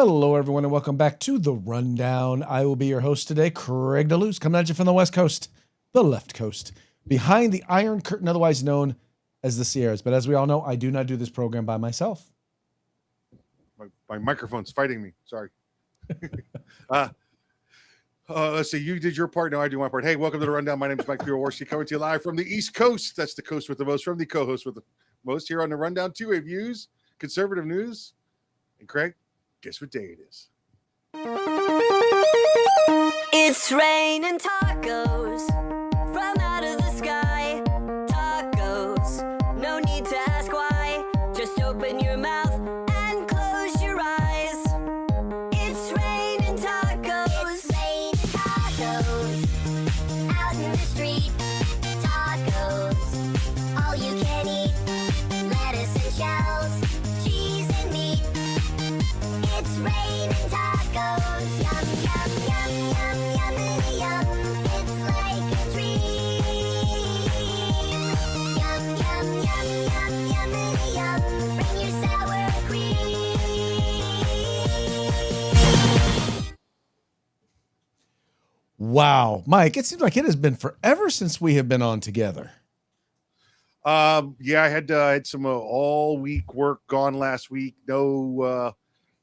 Hello, everyone, and welcome back to The Rundown. I will be your host today, Craig DeLuz, coming at you from the West Coast, the left coast, behind the Iron Curtain, otherwise known as the Sierras. But as we all know, I do not do this program by myself. My microphone's fighting me. Sorry. Let's see. You did your part. Now I do my part. Hey, welcome to The Rundown. My name is Mike Piowarski, coming to you live from the East Coast. That's the coast with the most, from the co-host with the most here on The Rundown. Two-way views, conservative news. And Craig, guess what day it is? It's raining tacos from out of the sky. Tacos, no need to ask why. Just open your mouth and close your eyes. It's raining tacos. It's raining tacos out in the street. Tacos, all you can eat. Lettuce and shells, cheese and meat. It's raining tacos. Yum, yum, yum, yum, yum, yum. It's like a dream. Yum, yum, yum, yum, yum, yum. Bring your sour cream. Wow. Mike, it seems like it has been forever since we have been on together. Yeah, I had some all week work gone last week. No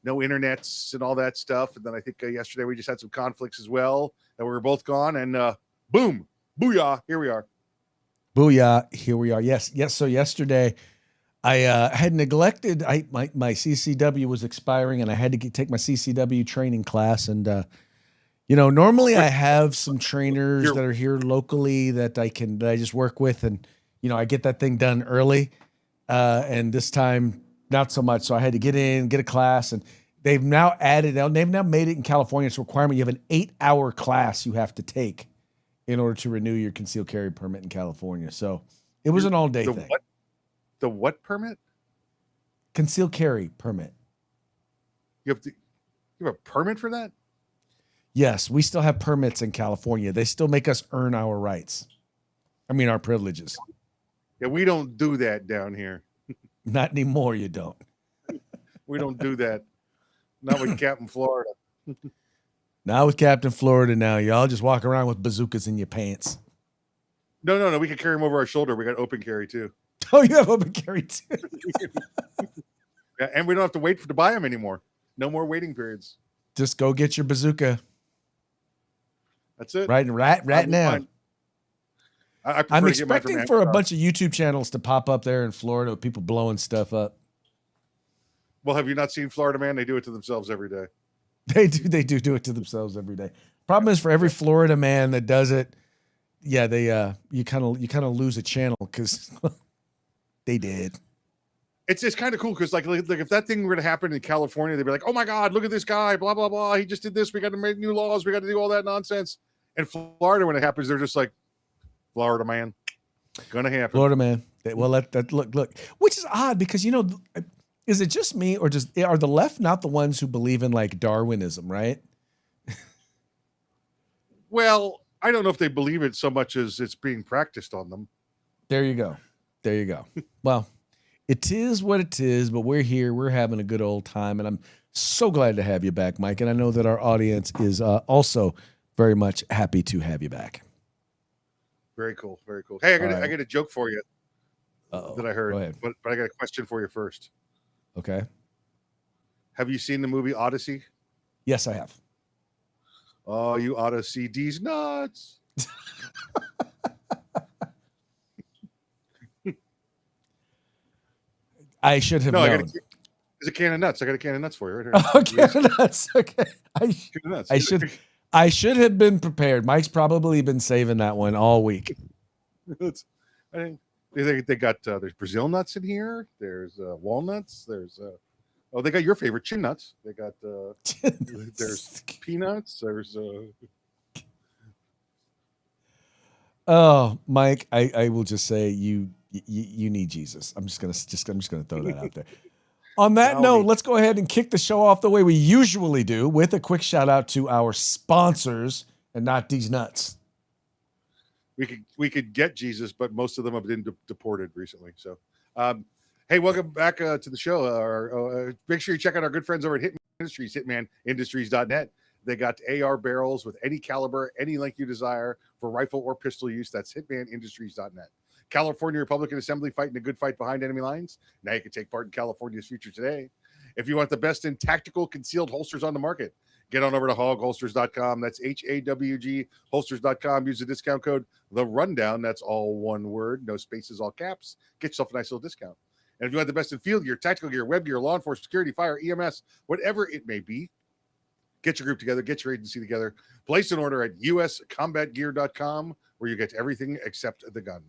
internets and all that stuff. And then I think yesterday we just had some conflicts as well, and we were both gone. And boom, booyah, here we are. Booyah, here we are. Yes. So yesterday I had neglected, my CCW was expiring and I had to take my CCW training class. And, normally I have some trainers that are here locally that I just work with, and, I get that thing done early. And this time, not so much. So I had to get a class, and they've now made it in California. It's a requirement. You have an 8-hour class you have to take in order to renew your concealed carry permit in California. So it was an all-day thing. What? The what permit? Concealed carry permit. You have a permit for that? Yes, we still have permits in California. They still make us earn our rights. Our privileges. Yeah, we don't do that down here. Not anymore, you don't. We don't do that. Not with Captain Florida. Not with Captain Florida now. Y'all just walk around with bazookas in your pants. No. We can carry them over our shoulder. We got open carry too. Oh, you have open carry too. Yeah, and we don't have to wait to buy them anymore. No more waiting periods. Just go get your bazooka. That's it. Right now. I'm expecting for a bunch of YouTube channels to pop up there in Florida with people blowing stuff up. Well, have you not seen Florida Man? They do it to themselves every day. They do it to themselves every day. Problem is, for every Florida man that does it, yeah, you kind of lose a channel because they did. It's kind of cool because like if that thing were to happen in California, they'd be like, oh my God, look at this guy, blah blah blah. He just did this. We got to make new laws. We got to do all that nonsense. And Florida, when it happens, they're just like, Florida man, gonna happen. Florida man. Well, look, which is odd because is it just me, or are the left not the ones who believe in like Darwinism, right? Well, I don't know if they believe it so much as it's being practiced on them. There you go. Well, it is what it is, but we're here. We're having a good old time, and I'm so glad to have you back, Mike. And I know that our audience is also very much happy to have you back. Very cool. Hey, I got a joke for you that I heard, but I got a question for you first. Okay. Have you seen the movie Odyssey? Yes, I have. Oh, you ought to see these nuts. I should have known. There's a can of nuts. I got a can of nuts for you right here. Oh, can of nuts. Okay. I should have been prepared. Mike's probably been saving that one all week. I think they got there's Brazil nuts in here. There's walnuts. There's they got your favorite chin nuts. They got there's peanuts. There's Oh, Mike, I will just say you need Jesus. I'm just gonna throw that out there. On that note, let's go ahead and kick the show off the way we usually do with a quick shout out to our sponsors and not these nuts. We could get Jesus, but most of them have been deported recently. So, hey, welcome back to the show. Make sure you check out our good friends over at Industries, hitmanindustries.net. They got AR barrels with any caliber, any length you desire for rifle or pistol use. That's hitmanindustries.net. California Republican Assembly fighting a good fight behind enemy lines. Now you can take part in California's future today. If you want the best in tactical concealed holsters on the market, get on over to hogholsters.com. That's HAWG holsters.com. Use the discount code The Rundown. That's all one word, no spaces, all caps. Get yourself a nice little discount. And if you want the best in field gear, tactical gear, web gear, law enforcement, security, fire, EMS, whatever it may be, get your group together, get your agency together. Place an order at uscombatgear.com where you get everything except the gun.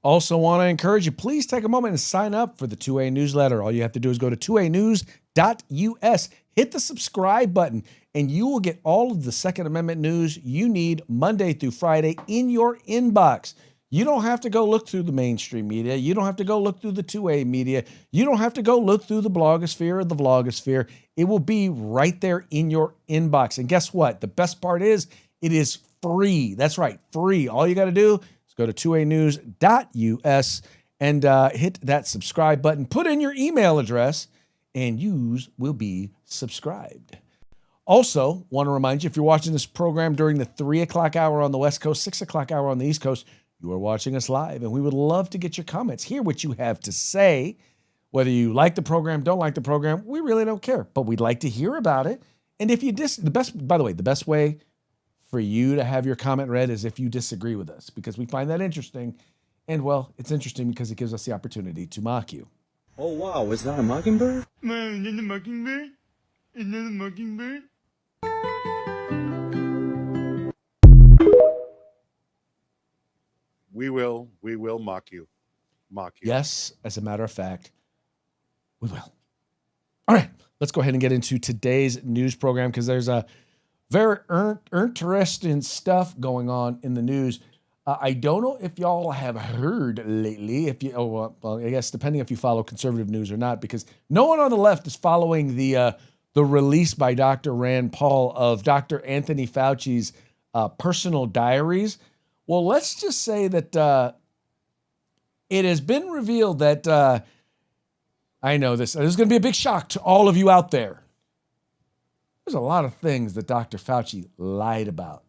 Also want to encourage you, please take a moment and sign up for the 2A newsletter. All you have to do is go to 2anews.us, hit the subscribe button, and you will get all of the Second Amendment news you need Monday through Friday in your inbox. You don't have to go look through the mainstream media. You don't have to go look through the 2A media. You don't have to go look through the blogosphere or the vlogosphere. It will be right there in your inbox. And guess what? The best part is it is free. That's right, free. All you got to do is go to 2anews.us and hit that subscribe button. Put in your email address, and you will be subscribed. Also, want to remind you, if you're watching this program during the 3 o'clock hour on the West Coast, 6 o'clock hour on the East Coast, you are watching us live, and we would love to get your comments, hear what you have to say. Whether you like the program, don't like the program, we really don't care, but we'd like to hear about it. And if you the best way for you to have your comment read is if you disagree with us, because we find that interesting. And well, it's interesting because it gives us the opportunity to mock you. Oh, wow. Was that a mockingbird? Man, is that a mockingbird? Is that a mockingbird? We will mock you. Yes, as a matter of fact, we will. All right, let's go ahead and get into today's news program because there's a very interesting stuff going on in the news. I don't know if y'all have heard lately, I guess depending if you follow conservative news or not, because no one on the left is following the release by Dr. Rand Paul of Dr. Anthony Fauci's personal diaries. Well, let's just say that it has been revealed that I know this is going to be a big shock to all of you out there. There's a lot of things that Dr. Fauci lied about.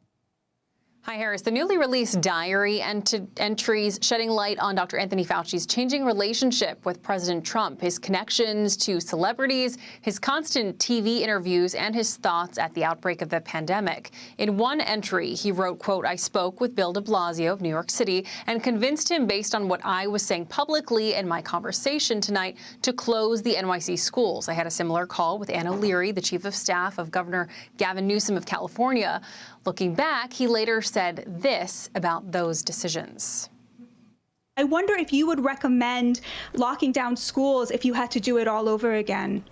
Hi, Harris. The newly released diary entries shedding light on Dr. Anthony Fauci's changing relationship with President Trump, his connections to celebrities, his constant TV interviews, and his thoughts at the outbreak of the pandemic. In one entry, he wrote, quote, "I spoke with Bill de Blasio of New York City and convinced him based on what I was saying publicly in my conversation tonight to close the NYC schools. I had a similar call with Anna Leary, the chief of staff of Governor Gavin Newsom of California." Looking back, he later said this about those decisions. I wonder if you would recommend locking down schools if you had to do it all over again.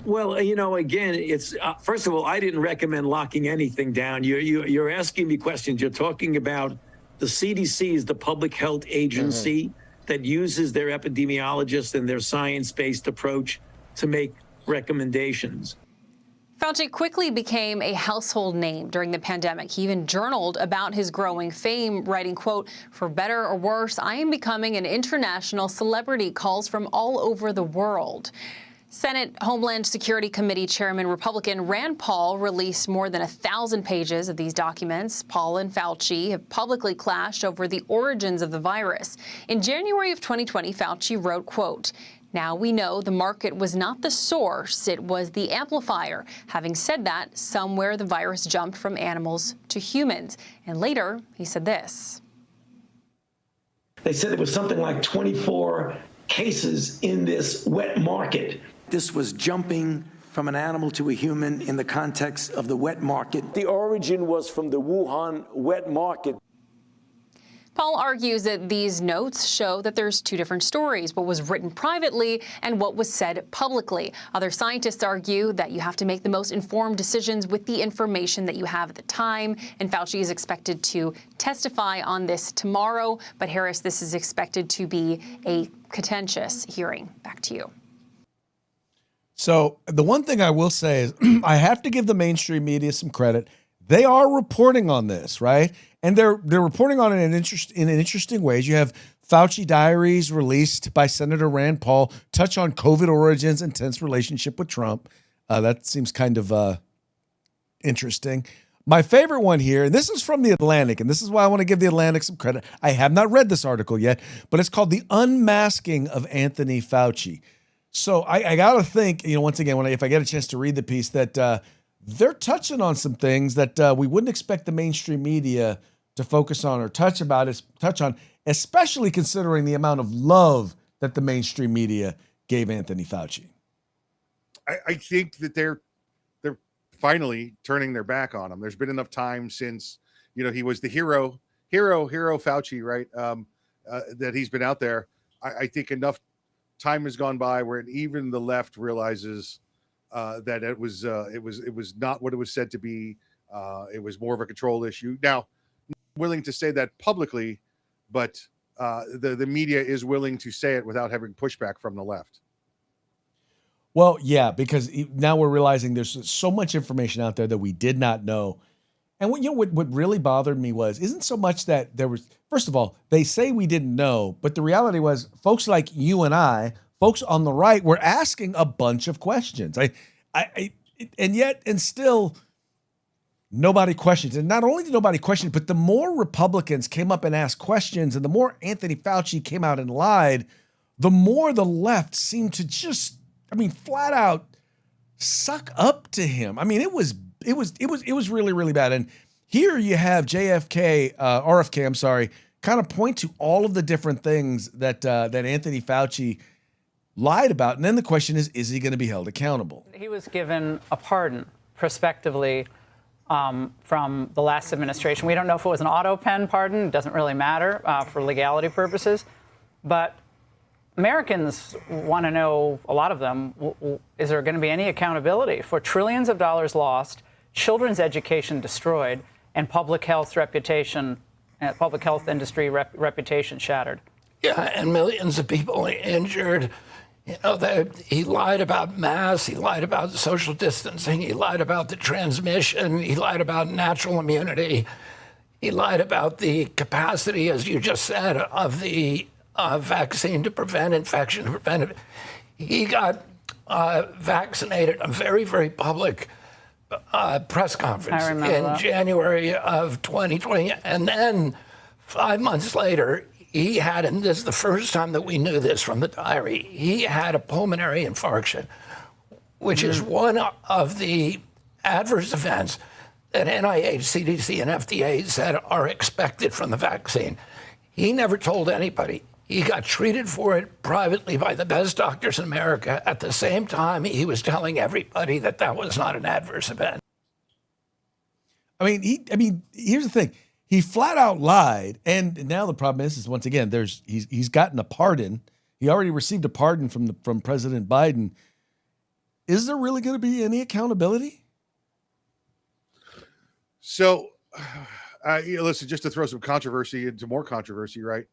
Well, again, it's first of all, I didn't recommend locking anything down. You're asking me questions. You're talking about the CDC is the public health agency that uses their epidemiologists and their science-based approach to make recommendations. Fauci quickly became a household name during the pandemic. He even journaled about his growing fame, writing, quote, "For better or worse, I am becoming an international celebrity. Calls from all over the world." Senate Homeland Security Committee Chairman Republican Rand Paul released more than 1,000 pages of these documents. Paul and Fauci have publicly clashed over the origins of the virus. In January of 2020, Fauci wrote, quote, "Now we know the market was not the source, it was the amplifier. Having said that, somewhere the virus jumped from animals to humans." And later, he said this. They said there was something like 24 cases in this wet market. This was jumping from an animal to a human in the context of the wet market. The origin was from the Wuhan wet market. Paul argues that these notes show that there's two different stories, what was written privately and what was said publicly. Other scientists argue that you have to make the most informed decisions with the information that you have at the time, and Fauci is expected to testify on this tomorrow. But Harris, this is expected to be a contentious hearing. Back to you. So the one thing I will say is I have to give the mainstream media some credit. They are reporting on this, right? And they're reporting on it in interesting ways. You have Fauci diaries released by Senator Rand Paul, touch on COVID origins and tense relationship with Trump. That seems kind of interesting. My favorite one here, and this is from The Atlantic, and this is why I want to give The Atlantic some credit. I have not read this article yet, but it's called The Unmasking of Anthony Fauci. So I got to think, once again, if I get a chance to read the piece, that they're touching on some things that we wouldn't expect the mainstream media to focus on or touch on, especially considering the amount of love that the mainstream media gave Anthony Fauci. I think that they're finally turning their back on him. There's been enough time since, he was the hero Fauci, right? That he's been out there. I think enough time has gone by where even the left realizes that it was not what it was said to be. It was more of a control issue. Now, willing to say that publicly, but the media is willing to say it without having pushback from the left. Well, yeah, because now we're realizing there's so much information out there that we did not know. And what really bothered me isn't so much that there was, first of all, they say we didn't know, but the reality was folks like you and I, folks on the right, were asking a bunch of questions. And still nobody questions. And not only did nobody question, but the more Republicans came up and asked questions, and the more Anthony Fauci came out and lied, the more the left seemed to just, flat out suck up to him. It was really, really bad. And here you have RFK, kind of point to all of the different things that Anthony Fauci lied about. And then the question is he going to be held accountable? He was given a pardon prospectively from the last administration. We don't know if it was an auto pen pardon. It doesn't really matter for legality purposes. But Americans want to know, a lot of them, is there going to be any accountability for trillions of dollars lost, children's education destroyed, and public health industry reputation shattered? Yeah, and millions of people injured. He lied about masks, he lied about social distancing, he lied about the transmission, he lied about natural immunity, he lied about the capacity, as you just said, of the vaccine to prevent infection. He got vaccinated a very, very public press conference in January of 2020. And then 5 months later, he had, and this is the first time that we knew this from the diary, he had a pulmonary infarction, which is one of the adverse events that NIH, CDC, and FDA said are expected from the vaccine. He never told anybody. He got treated for it privately by the best doctors in America. At the same time, he was telling everybody that that was not an adverse event. Here's the thing. He flat out lied. And now the problem is once again, he's gotten a pardon. He already received a pardon from President Biden. Is there really going to be any accountability? So, listen, just to throw some controversy into more controversy, right?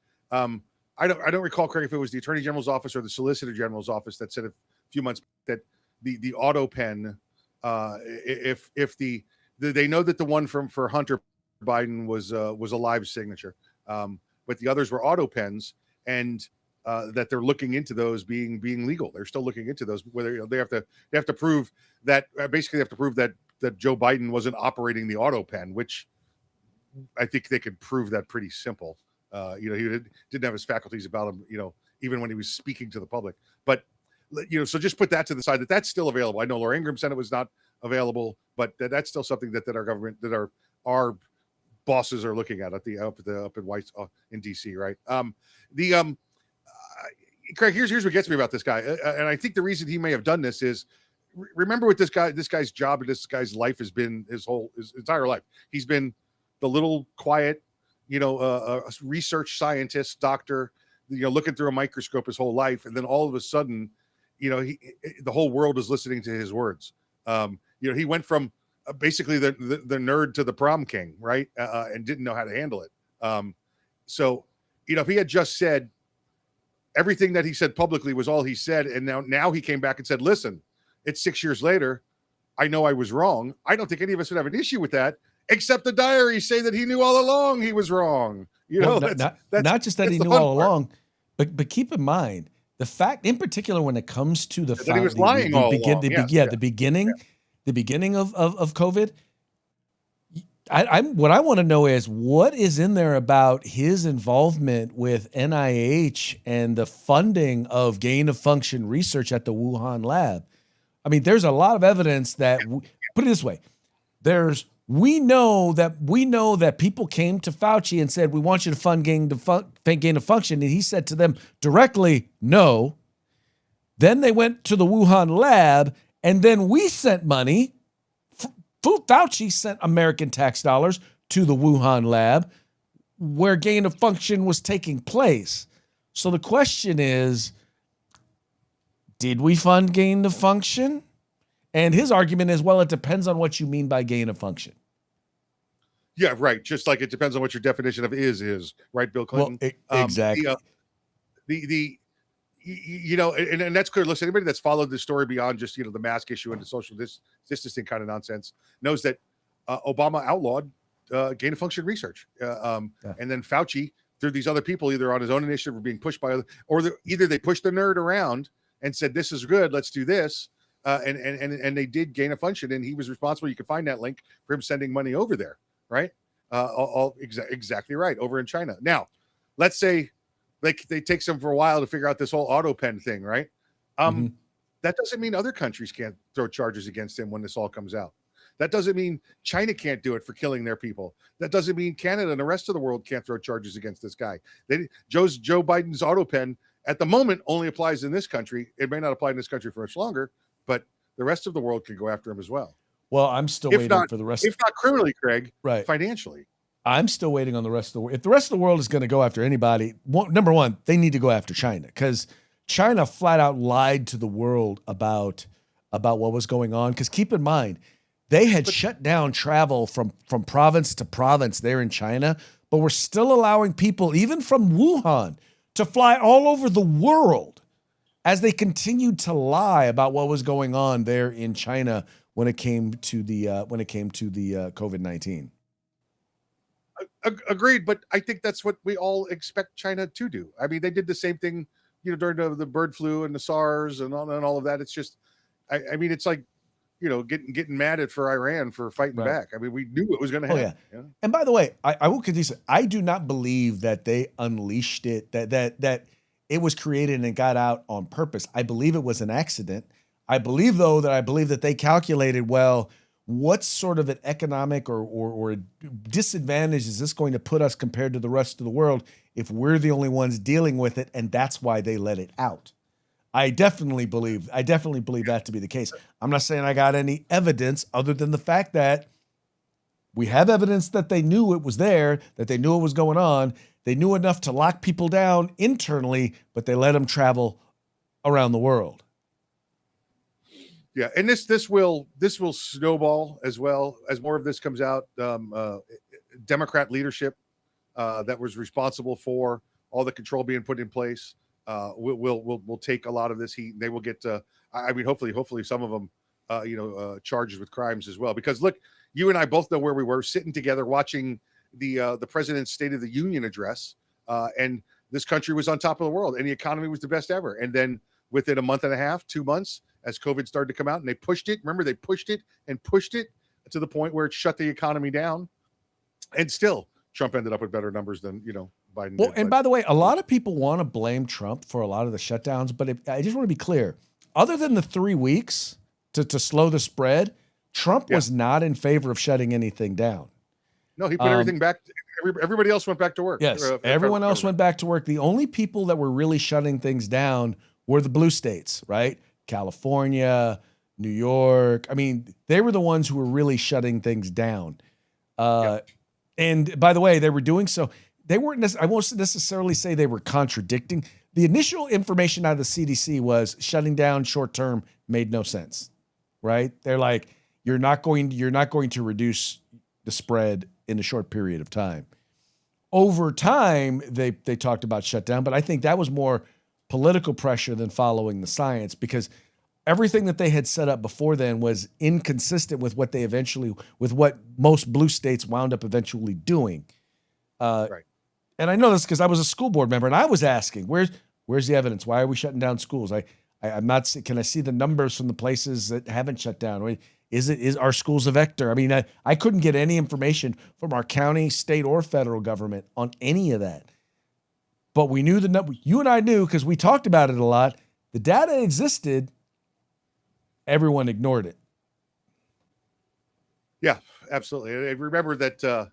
I don't recall, Craig, if it was the Attorney General's office or the Solicitor General's office that said a few months that the auto pen, if they know that the one for Hunter Biden was a live signature, but the others were auto pens, and that they're looking into those being legal. They're still looking into those. Whether they have to prove that basically they have to prove that Joe Biden wasn't operating the auto pen, which I think they could prove that pretty simple. He didn't have his faculties about him, even when he was speaking to the public. But, so just put that to the side, that's still available. I know Laura Ingraham said it was not available, but that's still something that our government, that our bosses are looking at up in White in DC, right? Craig, here's what gets me about this guy, and I think the reason he may have done this is, remember what this guy's job and this guy's life has been his entire life. He's been the little quiet, a research scientist, doctor, looking through a microscope his whole life, and then all of a sudden, the whole world is listening to his words. He went from basically the nerd to the prom king, right? And didn't know how to handle it. So if he had just said everything that he said publicly was all he said, and now he came back and said, listen, it's 6 years later, I know I was wrong. I don't think any of us would have an issue with that, except the diaries say that he knew all along he was wrong. Not just that he knew all along, but keep in mind, the fact, in particular, when it comes to the That he was lying all along. the beginning of COVID. What I want to know is what is in there about his involvement with NIH and the funding of gain of function research at the Wuhan lab. I mean, there's a lot of evidence that put it this way. We know that people came to Fauci and said, we want you to fund gain of function. And he said to them directly, no. Then they went to the Wuhan lab, and then we sent money. Fauci sent American tax dollars to the Wuhan lab where gain of function was taking place. So the question is, did we fund gain of function? And his argument is, well, it depends on what you mean by gain of function. Yeah, right. Just like it depends on what your definition of is, right, Bill Clinton? Well, exactly. And that's clear. Listen, anybody that's followed this story beyond just, the mask issue and the social distancing kind of nonsense knows that Obama outlawed gain of function research. And then Fauci, through these other people, either on his own initiative or being pushed by other, or either they pushed the nerd around and said, this is good, let's do this. And they did gain of function, and he was responsible. You can find that link for him sending money over there, right? Exactly right, over in China. Now, let's say they takes them for a while to figure out this whole auto pen thing, right? That doesn't mean other countries can't throw charges against him when this all comes out. That doesn't mean China can't do it for killing their people. That doesn't mean Canada and the rest of the world can't throw charges against this guy. Joe Biden's auto pen at the moment only applies in this country. It may not apply in this country for much longer, but the rest of the world can go after him as well. Well, I'm still waiting for the rest. If not criminally, Craig, right? Financially. I'm still waiting on the rest of the world. If the rest of the world is going to go after anybody, number one, they need to go after China, because China flat out lied to the world about what was going on. Because keep in mind, they had shut down travel from province to province there in China, but we're still allowing people, even from Wuhan, to fly all over the world as they continued to lie about what was going on there in China when it came to the COVID-19. Agreed, but I think that's what we all expect China to do. I mean, they did the same thing, during the bird flu and the SARS and all of that. It's just, I mean, it's like, getting mad at for Iran for fighting back. I mean, we knew it was going to happen. Yeah. And by the way, I will concede, I do not believe that they unleashed it, that it was created and got out on purpose. I believe it was an accident. I believe that they calculated, well, what sort of an economic or disadvantage is this going to put us compared to the rest of the world if we're the only ones dealing with it? And that's why they let it out. I definitely believe that to be the case. I'm not saying I got any evidence other than the fact that we have evidence that they knew it was there, that they knew it was going on. They knew enough to lock people down internally, but they let them travel around the world. Yeah, and this will snowball as well as more of this comes out. Democrat leadership that was responsible for all the control being put in place will take a lot of this heat. They will get hopefully some of them charged with crimes as well. Because look, you and I both know where we were sitting together watching the president's State of the Union address, and this country was on top of the world and the economy was the best ever. And then within a month and a half, 2 months, as COVID started to come out, and they pushed it. Remember, they pushed it to the point where it shut the economy down. And still, Trump ended up with better numbers than, Biden did. And by the way, a lot of people want to blame Trump for a lot of the shutdowns, but I just want to be clear. Other than the 3 weeks to slow the spread, Trump was not in favor of shutting anything down. No, he put everything back. Everybody else went back to work. Yes, everyone else went back to work. The only people that were really shutting things down were the blue states, right? California, New York. I mean, they were the ones who were really shutting things down. And by the way, they were doing so. They weren't. I won't necessarily say they were contradicting. The initial information out of the CDC was shutting down short term made no sense, right? They're like, you're not going to reduce the spread in a short period of time. Over time, they talked about shutdown, but I think that was more political pressure than following the science, because everything that they had set up before then was inconsistent with what most blue states wound up eventually doing. Right. And I know this because I was a school board member and I was asking, Where's the evidence? Why are we shutting down schools? I'm not. Can I see the numbers from the places that haven't shut down? Is our schools a vector? I mean, I couldn't get any information from our county, state, or federal government on any of that. But we knew the number. You and I knew because we talked about it a lot. The data existed. Everyone ignored it. Yeah, absolutely. And remember that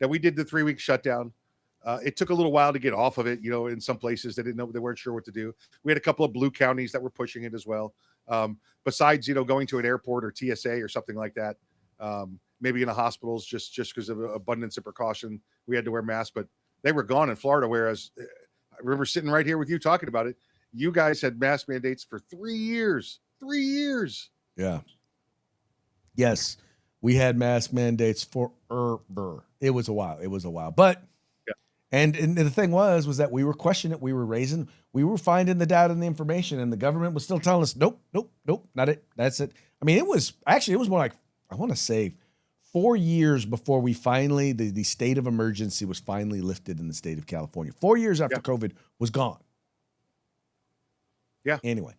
we did the 3-week shutdown. It took a little while to get off of it. You know, in some places they weren't sure what to do. We had a couple of blue counties that were pushing it as well. Besides, going to an airport or TSA or something like that, maybe in the hospitals, just because of abundance of precaution, we had to wear masks. But they were gone in Florida. Whereas I remember sitting right here with you talking about it. You guys had mask mandates for 3 years. 3 years. Yeah. Yes, we had mask mandates forever. It was a while. But yeah. And the thing was that we were questioning it. We were finding the data and the information, and the government was still telling us, nope, not it. That's it. I mean, it was more like, I want to say 4 years before we finally, the state of emergency was finally lifted in the state of California. 4 years after COVID was gone. Yeah. Anyway.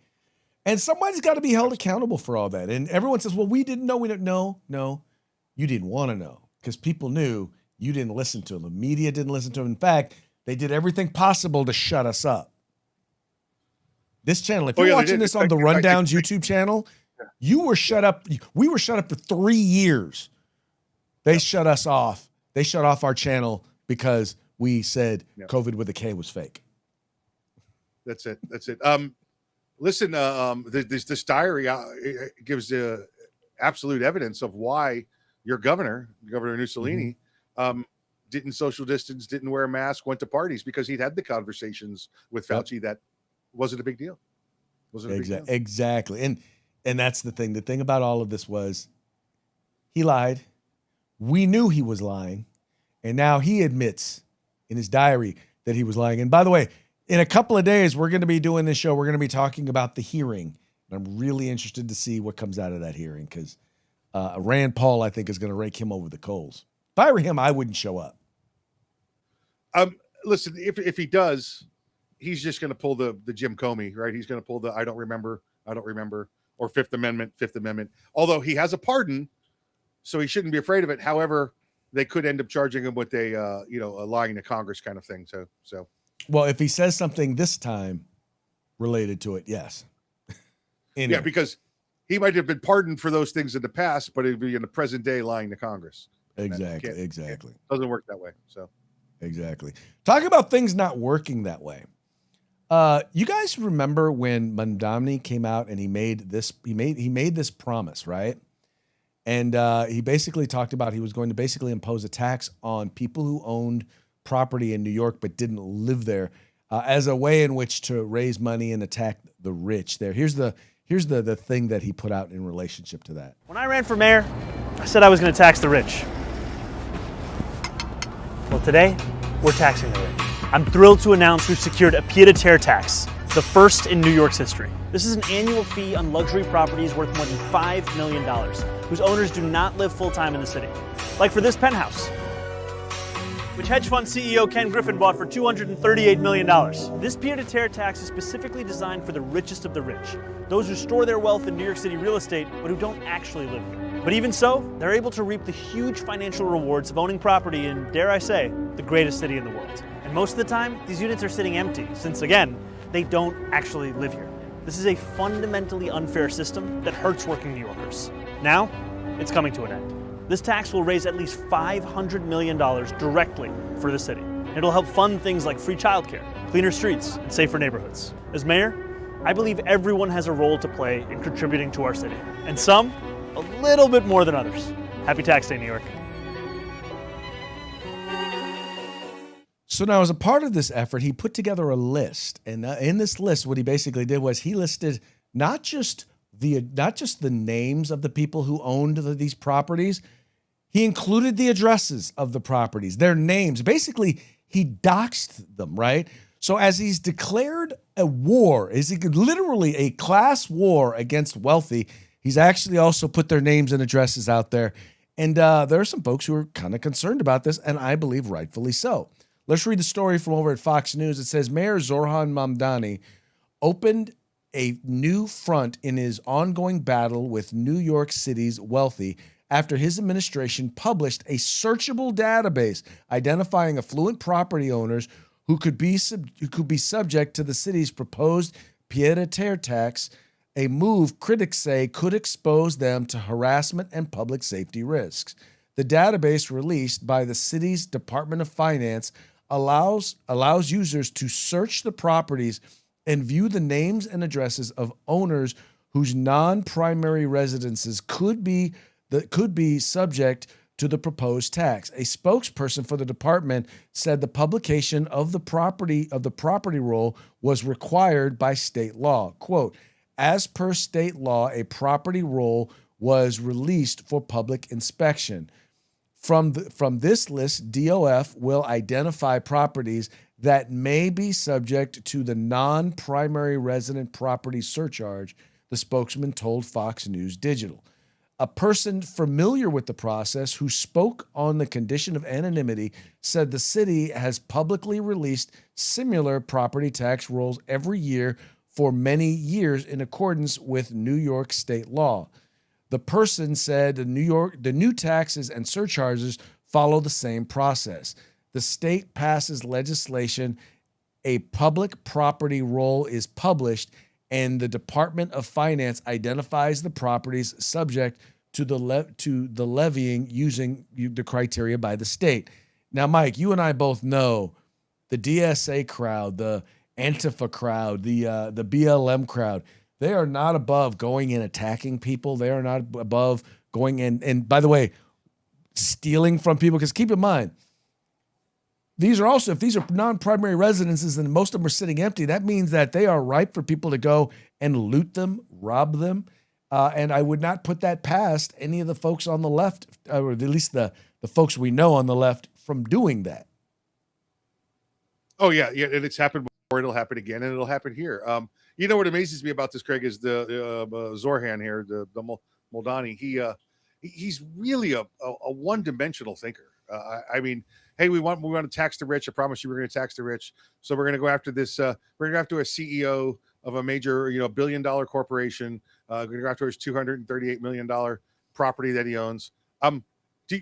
And somebody's got to be held accountable for all that. And everyone says, well, we didn't know. We didn't know. No, you didn't want to know because people knew you didn't listen to them. The media didn't listen to them. In fact, they did everything possible to shut us up. This channel, if you're watching this on the Rundowns YouTube channel, you were shut up. We were shut up for 3 years. They shut us off. They shut off our channel because we said COVID with a K was fake. That's it. Listen, this diary gives absolute evidence of why your Governor Mussolini, didn't social distance, didn't wear a mask, went to parties because he'd had the conversations with Fauci that wasn't a big deal. Exactly. And that's the thing. The thing about all of this was he lied. We knew he was lying. And now he admits in his diary that he was lying. And by the way, in a couple of days, we're going to be doing this show. We're going to be talking about the hearing. And I'm really interested to see what comes out of that hearing because Rand Paul, I think, is going to rake him over the coals. If I were him, I wouldn't show up. Listen, if he does, he's just going to pull the Jim Comey, right? He's going to pull the I don't remember, or Fifth Amendment. Although he has a pardon, so he shouldn't be afraid of it. However, they could end up charging him with a lying to Congress kind of thing. So. Well, if he says something this time related to it, yes. Anyway. Yeah, because he might have been pardoned for those things in the past, but it'd be in the present day lying to Congress. Exactly. It doesn't work that way. So exactly. Talk about things not working that way. You guys remember when Mamdani came out and he made this promise, right? And he basically talked about he was going to basically impose a tax on people who owned property in New York but didn't live there as a way in which to raise money and attack the rich there. Here's the thing that he put out in relationship to that. When I ran for mayor, I said I was going to tax the rich. Well, today, we're taxing the rich. I'm thrilled to announce we've secured a pied-à-terre tax, the first in New York's history. This is an annual fee on luxury properties worth more than $5 million, whose owners do not live full-time in the city. Like for this penthouse, which hedge fund CEO Ken Griffin bought for $238 million. This pied-à-terre tax is specifically designed for the richest of the rich, those who store their wealth in New York City real estate, but who don't actually live here. But even so, they're able to reap the huge financial rewards of owning property in, dare I say, the greatest city in the world. And most of the time, these units are sitting empty, since again, they don't actually live here. This is a fundamentally unfair system that hurts working New Yorkers. Now, it's coming to an end. This tax will raise at least $500 million directly for the city. It'll help fund things like free childcare, cleaner streets, and safer neighborhoods. As mayor, I believe everyone has a role to play in contributing to our city, and some a little bit more than others. Happy Tax Day, New York. So now, as a part of this effort, he put together a list, and in this list, what he basically did was he listed not just the names of the people who owned these properties. He included the addresses of the properties, their names. Basically, he doxed them, right? So as he's declared a war, literally a class war against wealthy, he's actually also put their names and addresses out there. And there are some folks who are kind of concerned about this, and I believe rightfully so. Let's read the story from over at Fox News. It says Mayor Zoran Mamdani opened a new front in his ongoing battle with New York City's wealthy after his administration published a searchable database identifying affluent property owners who could be subject to the city's proposed pied-à-terre tax, a move critics say could expose them to harassment and public safety risks. The database released by the city's Department of Finance allows users to search the properties and view the names and addresses of owners whose non-primary residences could be subject to the proposed tax. A spokesperson for the department said the publication of the property roll was required by state law. Quote, as per state law, a property roll was released for public inspection. From this list, DOF will identify properties that may be subject to the non-primary resident property surcharge, the spokesman told Fox News Digital. A person familiar with the process who spoke on the condition of anonymity said the city has publicly released similar property tax rolls every year for many years in accordance with New York state law. The person said the new taxes and surcharges follow the same process. The state passes legislation, a public property roll is published, and the Department of Finance identifies the properties subject to the levying using the criteria by the state. Now, Mike, you and I both know the DSA crowd, the Antifa crowd, the BLM crowd, they are not above going and attacking people. They are not above going in, and by the way, stealing from people. Because keep in mind, these are also, if these are non-primary residences and most of them are sitting empty, that means that they are ripe for people to go and loot them, rob them. And I would not put that past any of the folks on the left, or at least the folks we know on the left, from doing that. Oh, yeah. And it's happened before. It'll happen again, and it'll happen here. You know what amazes me about this, Craig, is the Zorhan here, the Moldani. He's really a one-dimensional thinker. I mean, hey, we want to tax the rich. I promise you we're going to tax the rich. So we're going to go after this. We're going to go after a CEO of a major, billion-dollar corporation. Going to go after his $238 million property that he owns. Do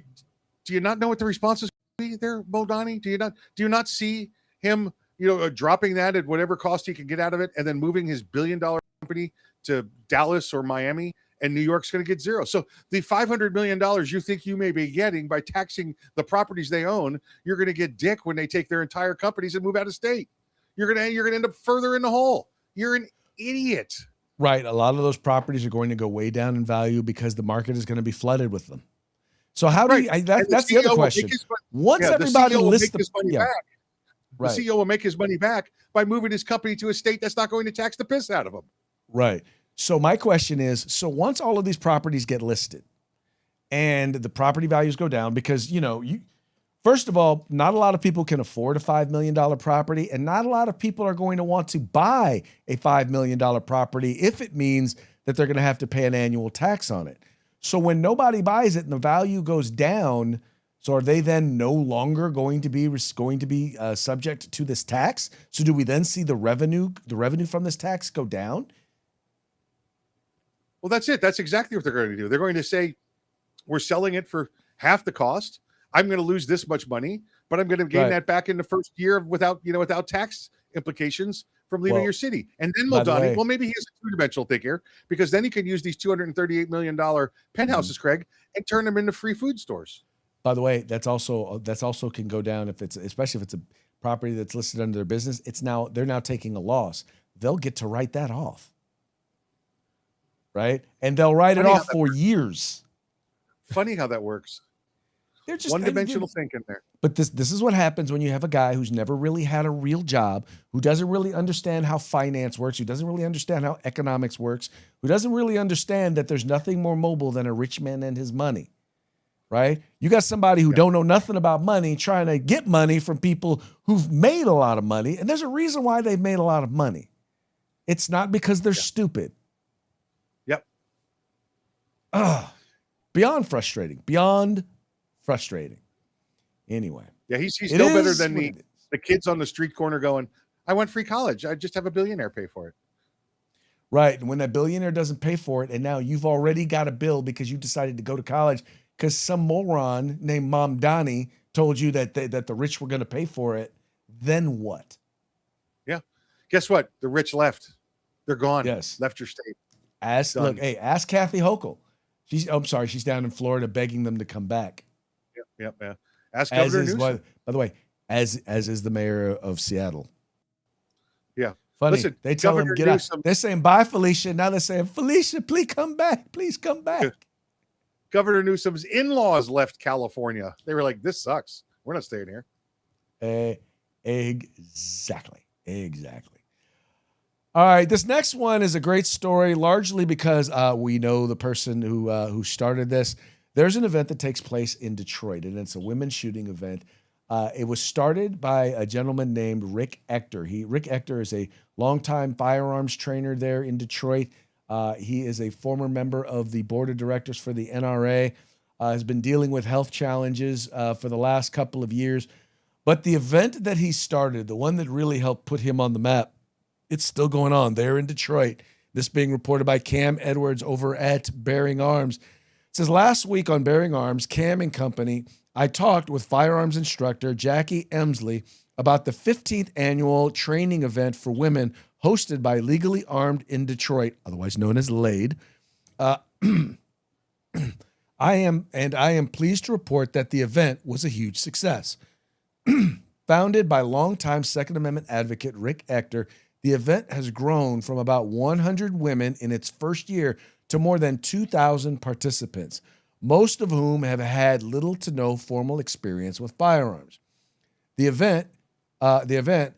you not know what the response is there, Moldani? Do you not see him, dropping that at whatever cost he can get out of it, and then moving his billion-dollar company to Dallas or Miami, and New York's going to get zero? So the $500 million you think you may be getting by taxing the properties they own, you're going to get dick when they take their entire companies and move out of state. You're going to end up further in the hole. You're an idiot. Right. A lot of those properties are going to go way down in value because the market is going to be flooded with them. So how do that's the other question. Once everybody lists the money back, the CEO will make his money back by moving his company to a state that's not going to tax the piss out of him. Right. So my question is, so once all of these properties get listed and the property values go down, because, first of all, not a lot of people can afford a $5 million property, and not a lot of people are going to want to buy a $5 million property if it means that they're going to have to pay an annual tax on it. So when nobody buys it and the value goes down, so are they then no longer going to be subject to this tax? So do we then see the revenue from this tax go down? Well, that's it. That's exactly what they're going to do. They're going to say, we're selling it for half the cost. I'm going to lose this much money, but I'm going to gain that back in the first year without tax implications from leaving your city. And then Moldani, maybe he has a two-dimensional thing here, because then he can use these $238 million penthouses, Craig, and turn them into free food stores. By the way, that's also can go down especially if it's a property that's listed under their business. They're now taking a loss. They'll get to write that off. Right? And they'll write it off for years. Funny how that works. They're just one-dimensional thinking there. But this is what happens when you have a guy who's never really had a real job, who doesn't really understand how finance works, who doesn't really understand how economics works, who doesn't really understand that there's nothing more mobile than a rich man and his money, right? You got somebody who don't know nothing about money trying to get money from people who've made a lot of money, and there's a reason why they've made a lot of money. It's not because they're stupid. Yep. Beyond frustrating. Anyway. Yeah, he's still better than the kids on the street corner going, I want free college. I just have a billionaire pay for it. Right. And when that billionaire doesn't pay for it, and now you've already got a bill because you decided to go to college because some moron named Mom Donnie told you that that the rich were going to pay for it, then what? Yeah. Guess what? The rich left. They're gone. Yes. Left your state. Look, hey, ask Kathy Hochul. She's down in Florida begging them to come back. Yep. Yeah. Ask Governor Newsom. By the way, as is the mayor of Seattle. Yeah. Funny. Listen, they tell Governor him get Newsom, out. They're saying bye, Felicia. Now they're saying, Felicia, please come back. Please come back. Governor Newsom's in-laws left California. They were like, this sucks. We're not staying here. Exactly. All right, this next one is a great story, largely because we know the person who started this. There's an event that takes place in Detroit, and it's a women's shooting event. It was started by a gentleman named Rick Ector. Rick Ector is a longtime firearms trainer there in Detroit. He is a former member of the board of directors for the NRA, has been dealing with health challenges for the last couple of years. But the event that he started, the one that really helped put him on the map, it's still going on there in Detroit. This being reported by Cam Edwards over at Bearing Arms. It says, last week on Bearing Arms, Cam and company, I talked with firearms instructor Jackie Emsley about the 15th annual training event for women hosted by Legally Armed in Detroit, otherwise known as LAID. I am pleased to report that the event was a huge success. Founded by longtime Second Amendment advocate Rick Ector, the event has grown from about 100 women in its first year to more than 2,000 participants, most of whom have had little to no formal experience with firearms. The event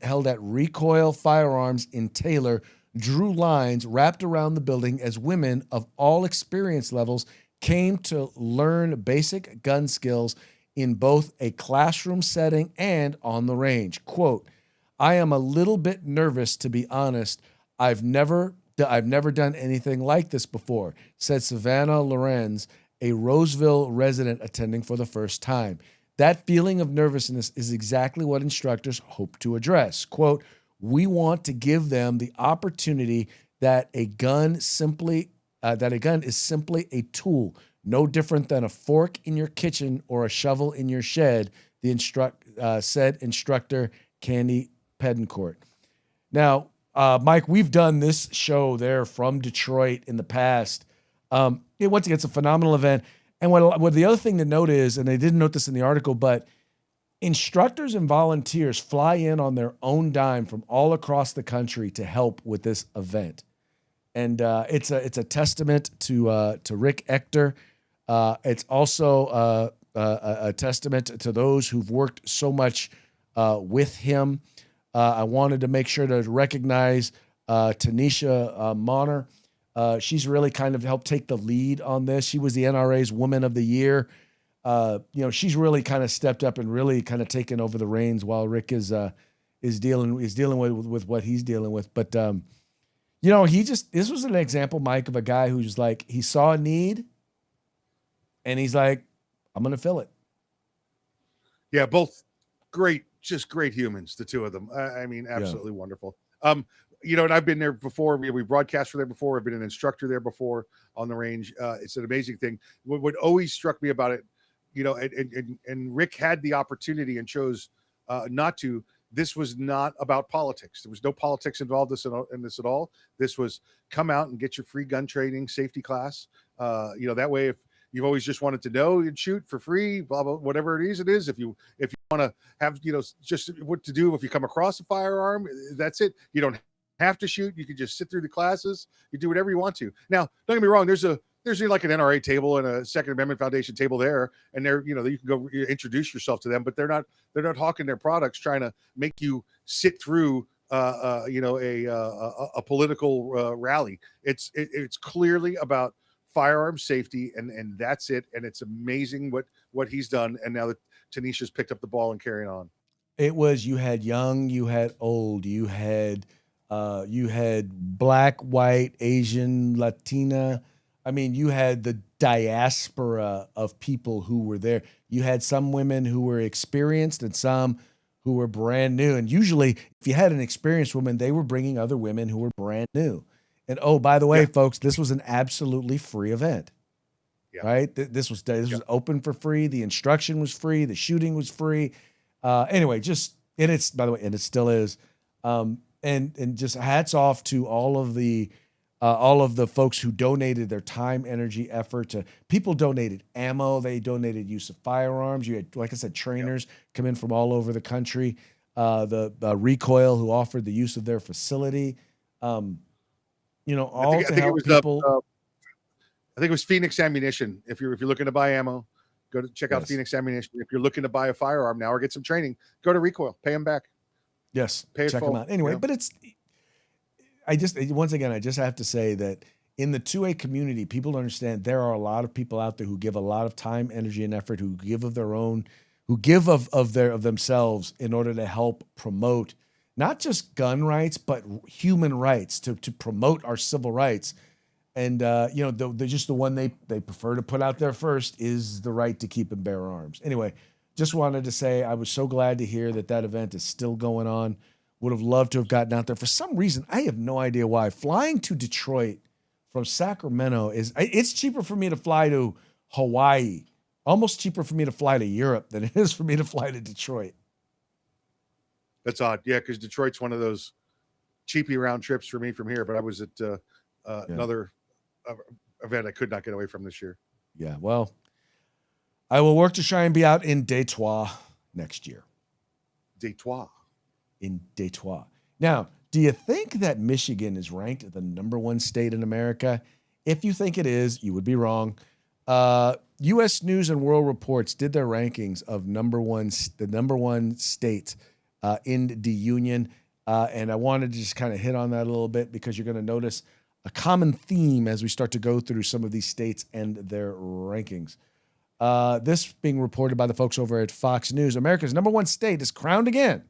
held at Recoil Firearms in Taylor drew lines wrapped around the building as women of all experience levels came to learn basic gun skills in both a classroom setting and on the range. Quote, I am a little bit nervous, to be honest. I've never done anything like this before, said Savannah Lorenz, a Roseville resident attending for the first time. That feeling of nervousness is exactly what instructors hope to address. Quote, we want to give them the opportunity that a gun is simply a tool, no different than a fork in your kitchen or a shovel in your shed, said instructor Candy Pedencourt. Now, Mike, we've done this show there from Detroit in the past. Once again, it's a phenomenal event. And what the other thing to note is, and they didn't note this in the article, but instructors and volunteers fly in on their own dime from all across the country to help with this event. And it's a testament to Rick Ector. It's also a testament to those who've worked so much with him. I wanted to make sure to recognize Tanisha Monner. She's really kind of helped take the lead on this. She was the NRA's Woman of the Year. She's really kind of stepped up and really kind of taken over the reins while Rick is dealing with what he's dealing with. But this was an example, Mike, of a guy who's like, he saw a need and he's like, I'm going to fill it. Yeah, both great, just great humans, the two of them. I mean, absolutely wonderful. And I've been there before. We broadcast for there before. I've been an instructor there before on the range. It's an amazing thing. What always struck me about it, and Rick had the opportunity and chose not to. This was not about politics. There was no politics involved in this at all. This was come out and get your free gun training safety class. That way, if you've always just wanted to know and shoot for free, blah, blah, whatever it is. If you want to have, just what to do if you come across a firearm, that's it. You don't have to shoot. You can just sit through the classes. You do whatever you want to. Now, don't get me wrong. There's like an NRA table and a Second Amendment Foundation table there, and there, you can go introduce yourself to them, but they're not hawking their products, trying to make you sit through a political rally. It's clearly about firearm safety, and that's it. And it's amazing what he's done. And now that Tanisha's picked up the ball and carrying on. It was, you had young, you had old, you had black, white, Asian, Latina. I mean, you had the diaspora of people who were there. You had some women who were experienced and some who were brand new. And usually, if you had an experienced woman, they were bringing other women who were brand new. And oh, by the way, folks, this was an absolutely free event. Right? This was open for free. The instruction was free. The shooting was free. Anyway, and it's, by the way, and it still is. And just hats off to all of the folks who donated their time, energy, effort. To people donated ammo. They donated use of firearms. You had, like I said, trainers come in from all over the country. The Recoil, who offered the use of their facility. All to help people. I think it was Phoenix Ammunition. If you're looking to buy ammo, go to check out Phoenix Ammunition. If you're looking to buy a firearm now or get some training, go to Recoil. Pay them back. Yes, pay it check full, them out. Anyway, but I just have to say that in the 2A community, people understand there are a lot of people out there who give a lot of time, energy, and effort, who give of their own, who give of themselves in order to help promote not just gun rights, but human rights, to promote our civil rights. And, the one they prefer to put out there first is the right to keep and bear arms. Anyway, just wanted to say I was so glad to hear that event is still going on. Would have loved to have gotten out there. For some reason, I have no idea why. Flying to Detroit from Sacramento it's cheaper for me to fly to Hawaii. Almost cheaper for me to fly to Europe than it is for me to fly to Detroit. That's odd. Yeah, because Detroit's one of those cheapy round trips for me from here. But I was at another event I could not get away from this year. Yeah, well, I will work to try and be out in Detroit next year. Detroit. In Detroit. Now, do you think that Michigan is ranked the #1 state in America? If you think it is, you would be wrong. U.S. News and World Reports did their rankings of the number one state in the union. And I wanted to just kind of hit on that a little bit because you're going to notice a common theme as we start to go through some of these states and their rankings. This being reported by the folks over at Fox News. America's #1 state is crowned again.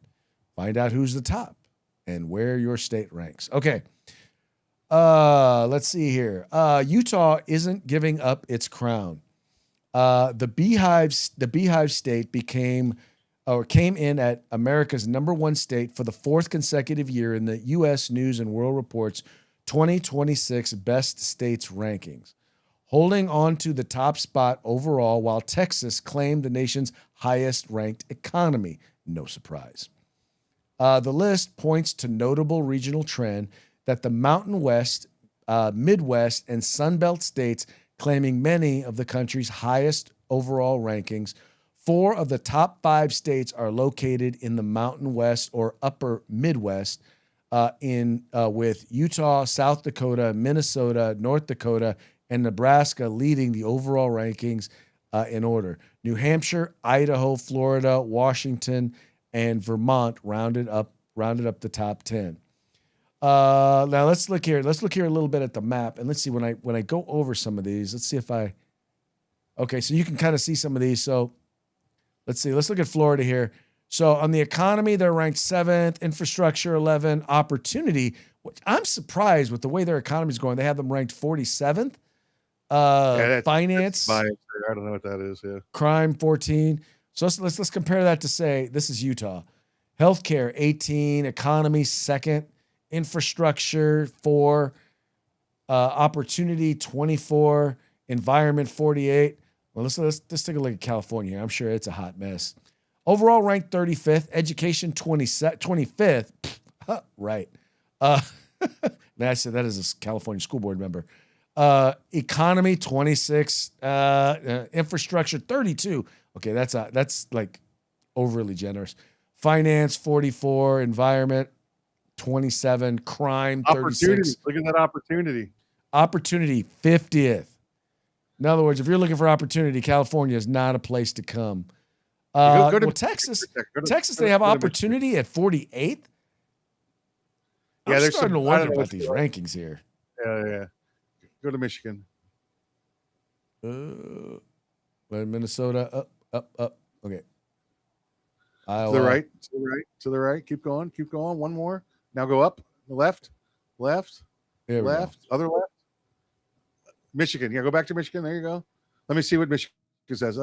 Find out who's the top and where your state ranks. Okay. Let's see here. Utah isn't giving up its crown. The Beehive state came in at America's #1 state for the 4th consecutive year in the U.S. News and World Report's 2026 Best States rankings, holding on to the top spot overall while Texas claimed the nation's highest ranked economy. No surprise. The list points to notable regional trend that the Mountain West, Midwest, and Sunbelt states claiming many of the country's highest overall rankings. 4 of the top 5 states are located in the Mountain West or Upper Midwest, with Utah, South Dakota, Minnesota, North Dakota, and Nebraska leading the overall rankings in order. New Hampshire, Idaho, Florida, Washington, and Vermont rounded up the top 10. Now let's look here. Let's look here a little bit at the map, and let's see when I go over some of these. Let's see if okay, so you can kind of see some of these. So let's see. Let's look at Florida here. So on the economy, they're ranked 7th, infrastructure 11, opportunity, which I'm surprised with the way their economy is going. They have them ranked 47th. Finance. I don't know what that is. Yeah. Crime 14. So let's compare that to, say, this is Utah. Healthcare 18, economy 2nd, infrastructure 4, opportunity 24, environment 48. Well, let's take a look at California here. I'm sure it's a hot mess. Overall ranked 35th, education 25th. Right. I said that as a California school board member. Economy 26, infrastructure 32. Okay, that's like overly generous. Finance 44, environment 27, crime 36. Look at that opportunity. Opportunity 50th. In other words, if you're looking for opportunity, California is not a place to come. Go to Texas. Texas, they have opportunity at 48th. I'm starting to wonder about these rankings here. Yeah. Go to Michigan. Minnesota, up. Okay. Iowa. To the right. Keep going. One more. Now go up. Left. Other left. Michigan. Yeah, go back to Michigan. There you go. Let me see what Michigan says.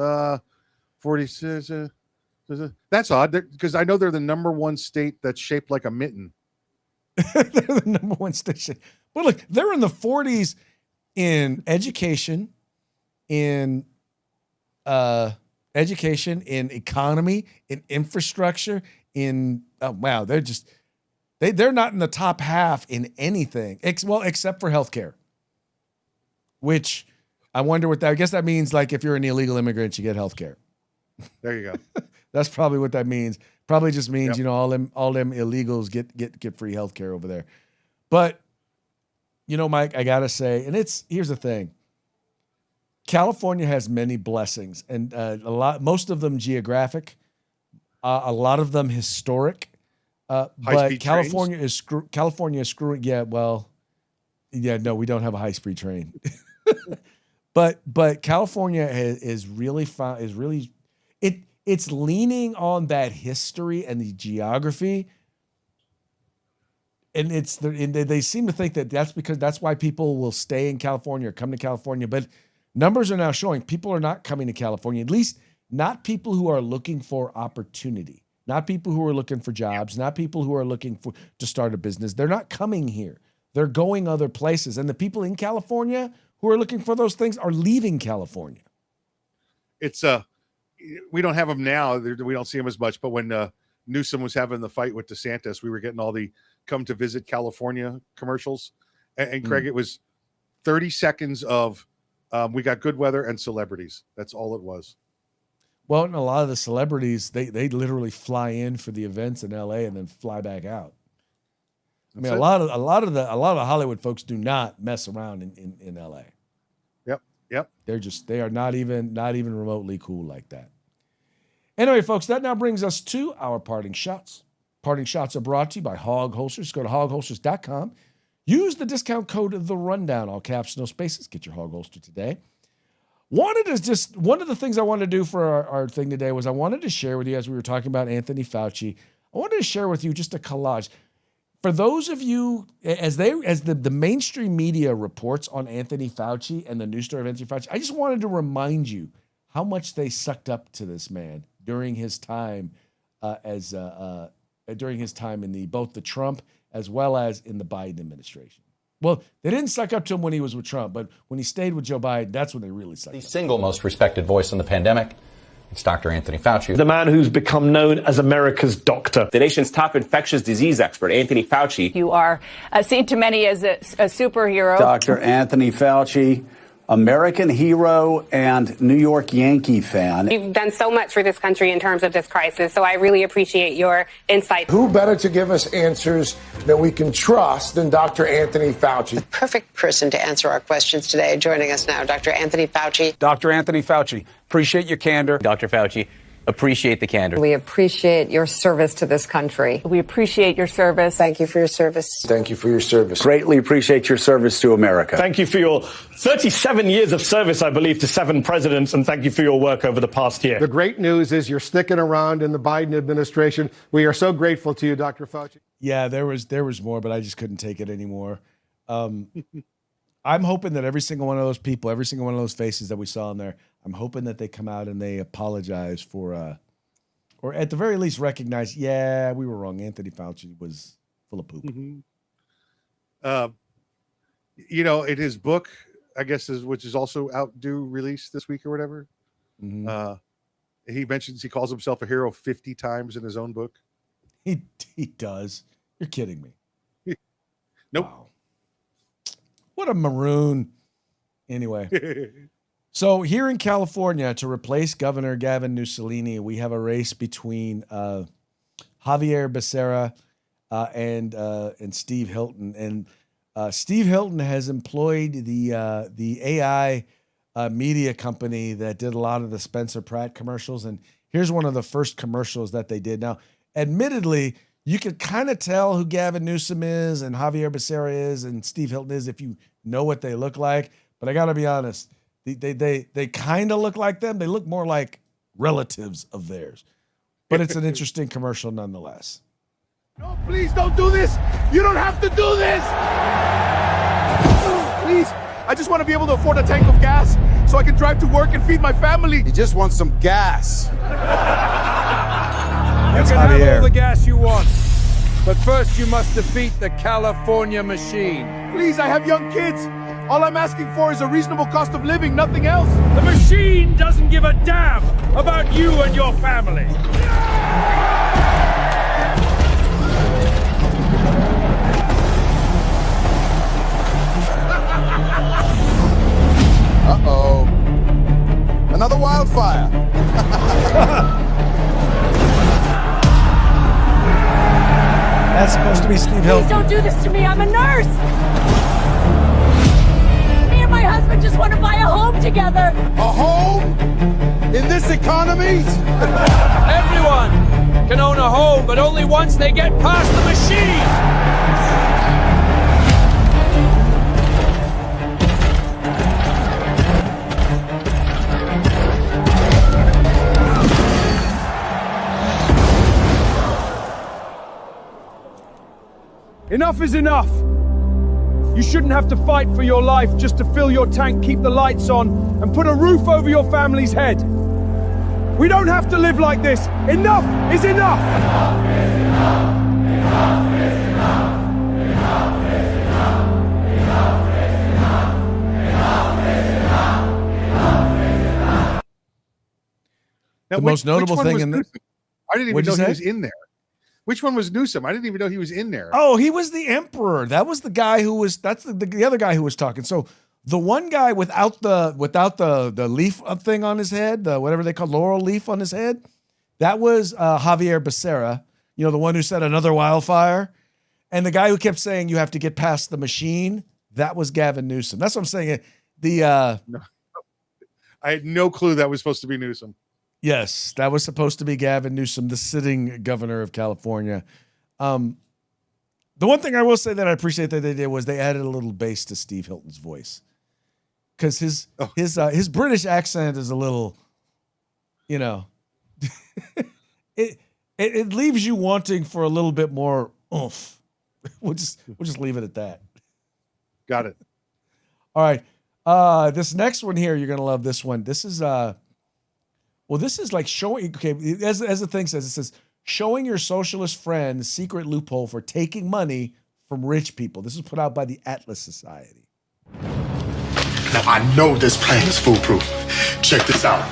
46. That's odd because I know they're the number one state that's shaped like a mitten. They're the number one state. But look, they're in the 40s in education, in economy, in infrastructure, wow, they're not in the top half in anything, except for healthcare, which I wonder what that, I guess that means like if you're an illegal immigrant, you get healthcare. There you go. That's probably what that means. Probably just means, all them illegals get free healthcare over there. But, Mike, I got to say, and here's the thing. California has many blessings, and most of them geographic, a lot of them historic. But California is screwing. Yeah, no, we don't have a high-speed train. but California is really it's leaning on that history and the geography, and they seem to think that that's why people will stay in California or come to California. But numbers are now showing people are not coming to California, at least not people who are looking for opportunity, not people who are looking for jobs, not people who are looking to start a business. They're not coming here. They're going other places. And the people in California who are looking for those things are leaving California. It's we don't have them now. We don't see them as much. But when Newsom was having the fight with DeSantis, we were getting all the come to visit California commercials. And Craig, it was 30 seconds of we got good weather and celebrities. That's all it was. Well, and a lot of the celebrities, they literally fly in for the events in LA and then fly back out. I mean, a lot of the Hollywood folks do not mess around in LA. Yep. They are not even remotely cool like that. Anyway, folks, that now brings us to our parting shots. Parting shots are brought to you by Hog Holsters. Go to hogholsters.com. Use the discount code The Rundown, all caps, no spaces. Get your Hog Holster today. One of the things I wanted to do for our thing today was I wanted to share with you, as we were talking about Anthony Fauci, I wanted to share with you just a collage. For those of you, as the mainstream media reports on Anthony Fauci and the news story of Anthony Fauci, I just wanted to remind you how much they sucked up to this man during his time during his time in both the Trump as well as in the Biden administration. Well, they didn't suck up to him when he was with Trump, but when he stayed with Joe Biden, that's when they really sucked up. The single most respected voice in the pandemic. It's Dr. Anthony Fauci. The man who's become known as America's doctor. The nation's top infectious disease expert, Anthony Fauci. You are seen to many as a superhero. Dr. Anthony Fauci, American hero and New York Yankee fan. You've done so much for this country in terms of this crisis, so I really appreciate your insight. Who better to give us answers that we can trust than Dr. Anthony Fauci? The perfect person to answer our questions today. Joining us now, Dr. Anthony Fauci. Dr. Anthony Fauci, appreciate your candor. Dr. Fauci, appreciate the candor. We appreciate your service to this country. We appreciate your service. Thank you for your service. Thank you for your service. Greatly appreciate your service to America. Thank you for your 37 years of service, I believe, to 7 presidents, and thank you for your work over the past year. The great news is you're sticking around in the Biden administration. We are so grateful to you, Dr. Fauci. Yeah, there was more, but I just couldn't take it anymore. I'm hoping that every single one of those people, every single one of those faces that we saw in there, I'm hoping that they come out and they apologize for, or at the very least recognize, yeah, we were wrong. Anthony Fauci was full of poop. Mm-hmm. In his book, I guess, which is also out due release this week or whatever, he mentions he calls himself a hero 50 times in his own book. He does. You're kidding me. Nope. Wow. What a maroon. Anyway. So here in California, to replace Governor Gavin Newsom, we have a race between Javier Becerra and Steve Hilton. And Steve Hilton has employed the AI media company that did a lot of the Spencer Pratt commercials. And here's one of the first commercials that they did. Now, admittedly, you can kind of tell who Gavin Newsom is and Javier Becerra is and Steve Hilton is if you know what they look like. But I got to be honest. They kind of look like them. They look more like relatives of theirs. But it's an interesting commercial nonetheless. No, please don't do this. You don't have to do this. Please, I just want to be able to afford a tank of gas so I can drive to work and feed my family. He just wants some gas. That's you can have Javier. all the gas you want, but first you must defeat the California machine. Please, I have young kids. All I'm asking for is a reasonable cost of living, nothing else. The machine doesn't give a damn about you and your family. Uh-oh. Another wildfire. That's supposed to be Steve Hilton. Please don't do this to me. I'm a nurse. Me and my husband just want to buy a home together. A home? In this economy? Everyone can own a home, but only once they get past the machine. Enough is enough. You shouldn't have to fight for your life just to fill your tank, keep the lights on, and put a roof over your family's head. We don't have to live like this. Enough is enough. Now, The most notable one thing was in the- Newsom? I didn't even What'd know you he say? was in there. Which one was Newsom? I didn't even know he was in there. Oh, he was the emperor. That was the guy who was. That's the other guy who was talking. So the one guy without the leaf thing on his head, the whatever they call laurel leaf on his head, that was Javier Becerra. You know, the one who said another wildfire, and the guy who kept saying you have to get past the machine. That was Gavin Newsom. That's what I'm saying. I had no clue that was supposed to be Newsom. Yes, that was supposed to be Gavin Newsom, the sitting governor of California. The one thing I will say that I appreciate that they did was they added a little bass to Steve Hilton's voice, because his British accent is a little, you know, it leaves you wanting for a little bit more oomph. We'll just leave it at that. Got it. All right. This next one here, you're gonna love this one. This is well, this is like showing, okay, as the thing says, it says, showing your socialist friend the secret loophole for taking money from rich people. This is put out by the Atlas Society. Now, I know this plan is foolproof. Check this out.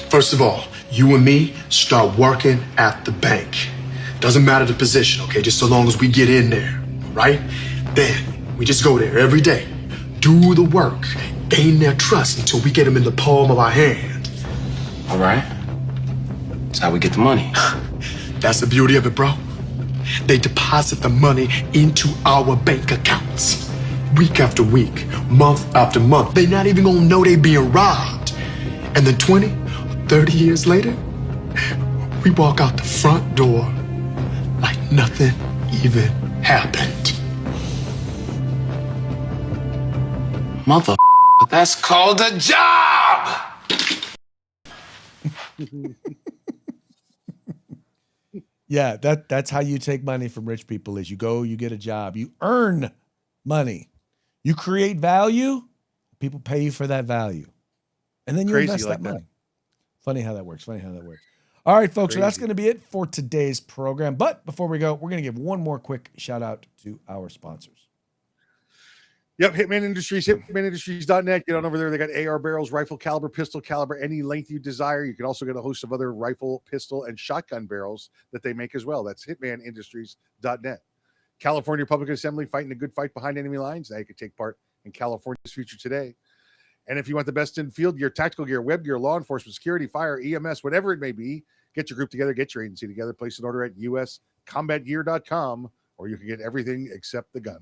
First of all, you and me start working at the bank. Doesn't matter the position, okay? Just so long as we get in there, right? Then we just go there every day, do the work, gain their trust until we get them in the palm of our hand. All right. That's how we get the money. That's the beauty of it, bro. They deposit the money into our bank accounts. Week after week, month after month. They not even gonna know they being robbed. And then 20, 30 years later, we walk out the front door like nothing even happened. Mother, that's called a job! Yeah, that's how you take money from rich people is you go, you get a job, you earn money. You create value, people pay you for that value. And then you Crazy invest like that that. money. Funny how that works. All right, folks, so that's Crazy. going to be it for today's program. But before we go, we're going to give one more quick shout out to our sponsors. Yep, Hitman Industries, hitmanindustries.net. Get on over there. They got AR barrels, rifle caliber, pistol caliber, any length you desire. You can also get a host of other rifle, pistol, and shotgun barrels that they make as well. That's hitmanindustries.net. California Republican Assembly, fighting a good fight behind enemy lines. Now you can take part in California's future today. And if you want the best in field gear, tactical gear, web gear, law enforcement, security, fire, EMS, whatever it may be, get your group together, get your agency together, place an order at uscombatgear.com, or you can get everything except the gun.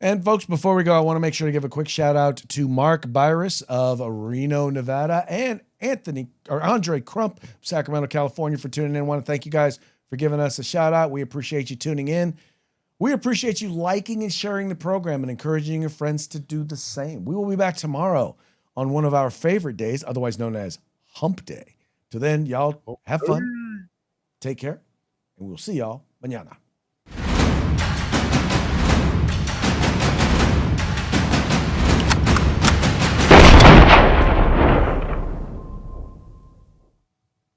And folks, before we go, I want to make sure to give a quick shout out to Mark Byris of Reno, Nevada, and Andre Crump of Sacramento, California, for tuning in. I want to thank you guys for giving us a shout out. We appreciate you tuning in. We appreciate you liking and sharing the program and encouraging your friends to do the same. We will be back tomorrow on one of our favorite days, otherwise known as Hump Day. Till then, y'all have fun, take care, and we'll see y'all mañana.